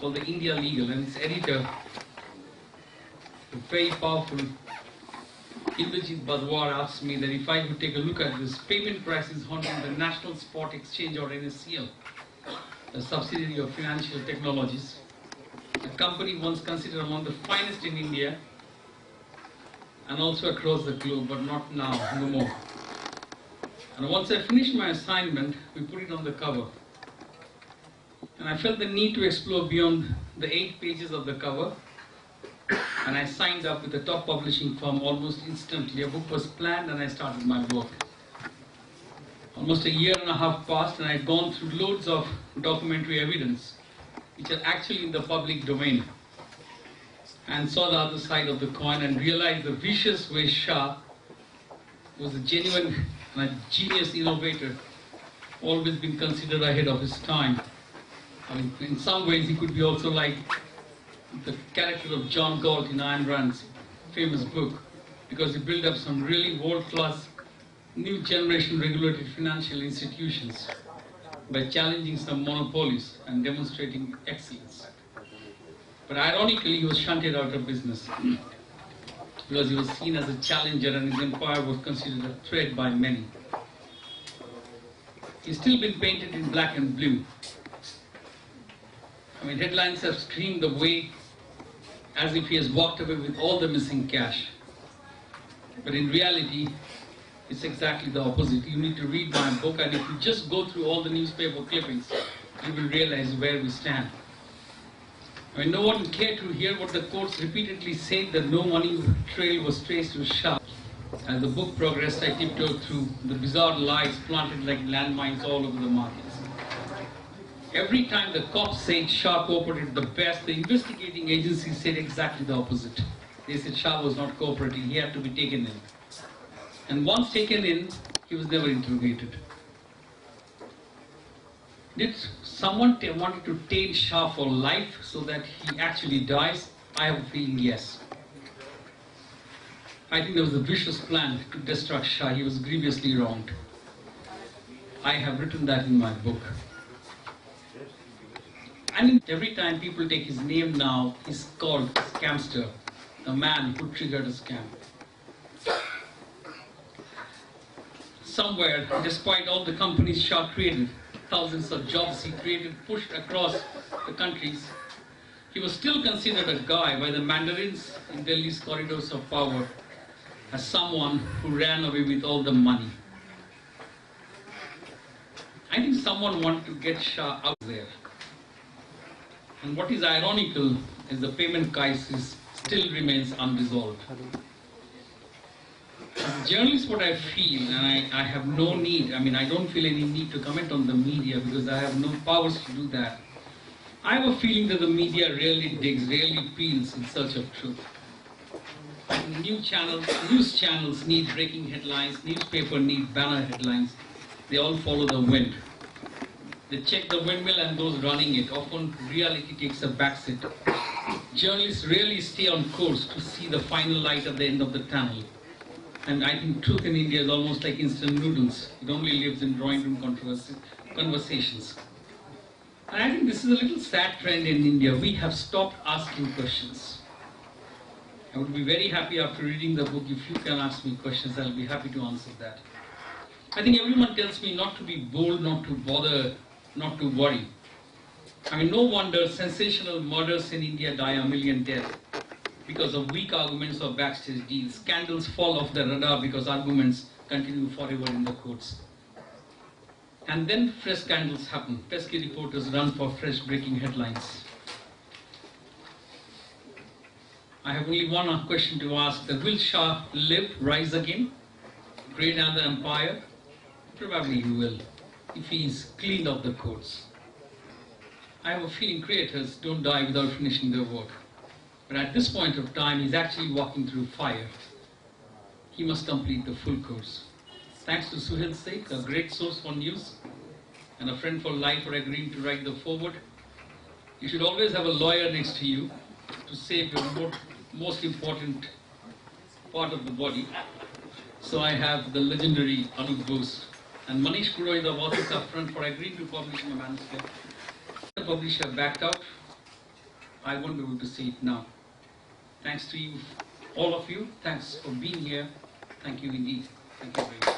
called the India Legal, and its editor, the very powerful Indrajit Badwar, asked me that if I could take a look at this payment crisis haunting the National Spot Exchange, or NSCL, a subsidiary of Financial Technologies, a company once considered among the finest in India and also across the globe, but not now, no more. And once I finished my assignment, we put it on the cover. And I felt the need to explore beyond the 8 pages of the cover. And I signed up with the top publishing firm almost instantly. A book was planned and I started my work. Almost a year and a half passed and I had gone through loads of documentary evidence, which are actually in the public domain, and saw the other side of the coin and realized the vicious way Shah was a genuine and a genius innovator, always been considered ahead of his time. I mean, in some ways he could be also like the character of John Galt in Ayn Rand's famous book, because he built up some really world-class new generation regulated financial institutions by challenging some monopolies and demonstrating excellence. But ironically, he was shunted out of business because he was seen as a challenger and his empire was considered a threat by many. He's still been painted in black and blue. I mean, headlines have screamed away as if he has walked away with all the missing cash. But in reality, it's exactly the opposite. You need to read my book, and if you just go through all the newspaper clippings, you will realize where we stand. I mean, no one cared to hear what the courts repeatedly said, that no money trail was traced to Shah. As the book progressed, I tiptoed through the bizarre lies planted like landmines all over the markets. Every time the cops said Shah cooperated the best, the investigating agencies said exactly the opposite. They said Shah was not cooperating, he had to be taken in. And once taken in, he was never interrogated. Did someone wanted to tame Shah for life so that he actually dies? I have a feeling yes. I think there was a vicious plan to destruct Shah. He was grievously wronged. I have written that in my book. And every time people take his name now, he's called scamster, the man who triggered a scam. Somewhere, despite all the companies Shah created, thousands of jobs he created pushed across the countries, he was still considered a guy by the mandarins in Delhi's corridors of power as someone who ran away with all the money. I think someone wanted to get Shah out there. And what is ironical is the payment crisis still remains unresolved. As a journalist, what I feel, and I have no need, I mean, I don't feel any need to comment on the media because I have no powers to do that. I have a feeling that the media really digs, really peels in search of truth. News channels need breaking headlines, newspaper need banner headlines. They all follow the wind. They check the windmill and those running it. Often reality takes a backseat. Journalists really stay on course to see the final light at the end of the tunnel. And I think truth in India is almost like instant noodles. It only lives in drawing room conversations. And I think this is a little sad trend in India. We have stopped asking questions. I would be very happy after reading the book. If you can ask me questions, I'll be happy to answer that. I think everyone tells me not to be bold, not to bother, not to worry. I mean, no wonder sensational murders in India die a million deaths because of weak arguments or backstage deals. Scandals fall off the radar because arguments continue forever in the courts. And then fresh scandals happen. Pesky reporters run for fresh breaking headlines. I have only one question to ask. Will Shah live, rise again, create another empire? Probably he will, if he is cleaned of the courts. I have a feeling creators don't die without finishing their work. But at this point of time, he's actually walking through fire. He must complete the full course. Thanks to Suhail Sheikh, a great source for news, and a friend for life for agreeing to write the foreword. You should always have a lawyer next to you to save your most important part of the body. So I have the legendary Anup Bose and Manish Purohit of Office Up Front for agreeing to publish my manuscript. The publisher backed out, I won't be able to say it now. Thanks to you, all of you. Thanks for being here. Thank you indeed. Thank you very much.